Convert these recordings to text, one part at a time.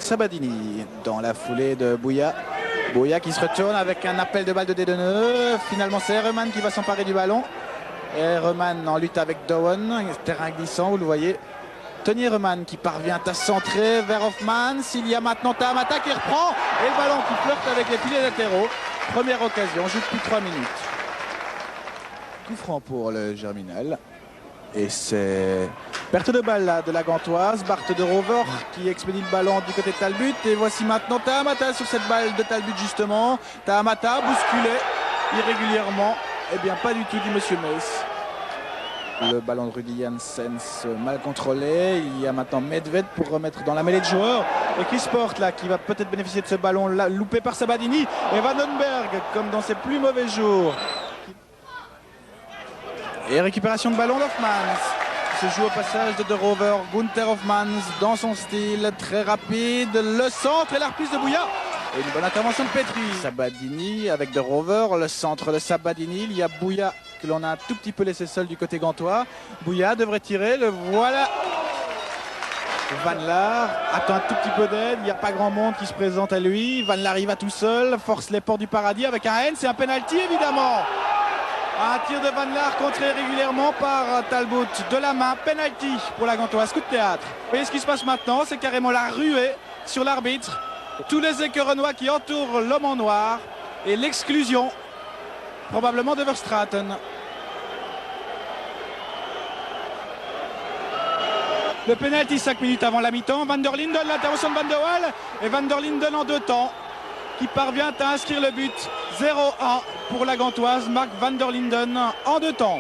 Sabadini dans la foulée de Bouya. Bouya qui se retourne avec un appel de balle de Dedeneux. Finalement, c'est Herreman qui va s'emparer du ballon. Herreman en lutte avec Dowen. Terrain glissant, vous le voyez. Tony Herreman qui parvient à centrer vers Hoffman. S'il y a maintenant Tahamata qui reprend. Et le ballon qui flirte avec les filets latéraux. Première occasion, on joue depuis 3 minutes. Coup franc pour le Germinal. Et c'est perte de balle là, de la Gantoise. Bart de Rover qui expédie le ballon du côté de Talbot. Et voici maintenant Tahamata sur cette balle de Talbot justement. Tahamata bousculé irrégulièrement. Eh bien pas du tout, dit Monsieur Meis. Le ballon de Rudy Janssens mal contrôlé. Il y a maintenant Medved pour remettre dans la mêlée de joueurs. Et Chris Porte là qui va peut-être bénéficier de ce ballon là, loupé par Sabadini. Et Vandenberg comme dans ses plus mauvais jours. Et récupération de ballon d'Hoffmans. Se joue au passage de Rover. Gunther Hoffmans dans son style très rapide. Le centre et la reprise de Bouya. Et une bonne intervention de Petri. Sabadini avec De Rover. Le centre de Sabadini. Il y a Bouya que l'on a un tout petit peu laissé seul du côté gantois. Bouya devrait tirer. Le voilà. Van Laar attend un tout petit peu d'aide. Il n'y a pas grand monde qui se présente à lui. Van Laar y va tout seul. Force les portes du paradis avec un N. C'est un penalty évidemment. Un tir de Van Laar contré régulièrement par Talbot de la main. Penalty pour la Gantoise. Coup de théâtre. Vous voyez ce qui se passe maintenant, c'est carrément la ruée sur l'arbitre. Tous les écureuils qui entourent l'homme en noir. Et l'exclusion probablement de Verstraeten. Le penalty 5 minutes avant la mi-temps. Van der Linden, l'intervention de Van der Waal. Et Van der Linden en 2 temps qui parvient à inscrire le but. 0-1 pour la Gantoise, Mark Van der Linden en 2 temps.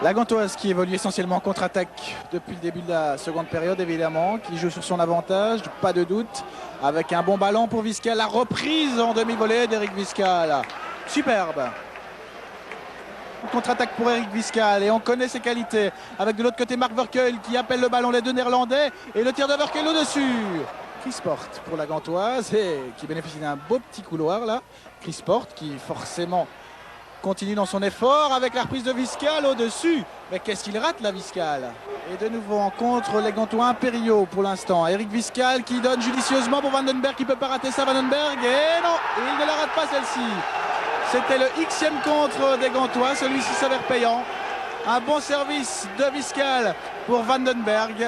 La Gantoise qui évolue essentiellement en contre-attaque depuis le début de la seconde période évidemment, qui joue sur son avantage, pas de doute, avec un bon ballon pour Viscal, la reprise en demi-volée d'Eric Viscal. Superbe. Contre-attaque pour Eric Viscal et on connaît ses qualités. Avec de l'autre côté Mark Verkeul qui appelle le ballon, les 2 Néerlandais et le tir de Verkeul au-dessus. Chris Porte pour la Gantoise et qui bénéficie d'un beau petit couloir là. Chris Porte qui forcément continue dans son effort avec la reprise de Viscal au-dessus. Mais qu'est-ce qu'il rate la Viscal. Et de nouveau en contre les Gantois impériaux pour l'instant. Eric Viscal qui donne judicieusement pour Vandenberg qui ne peut pas rater ça. Vandenberg et non, il ne la rate pas celle-ci. C'était le Xème contre des Gantois, celui-ci s'avère payant. Un bon service de Viscal pour Vandenberg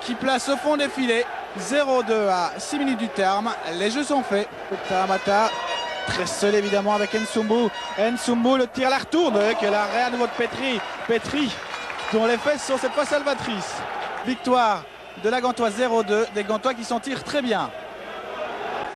qui place au fond des filets. 0-2 à 6 minutes du terme. Les jeux sont faits. Tahamata, très seul évidemment avec Nsumbu. Nsumbu, le tir la retourne. Que l'arrêt à nouveau de Petri. Petri, dont les fesses sont cette fois salvatrices. Victoire de la Gantoise 0-2. Des Gantois qui s'en tirent très bien.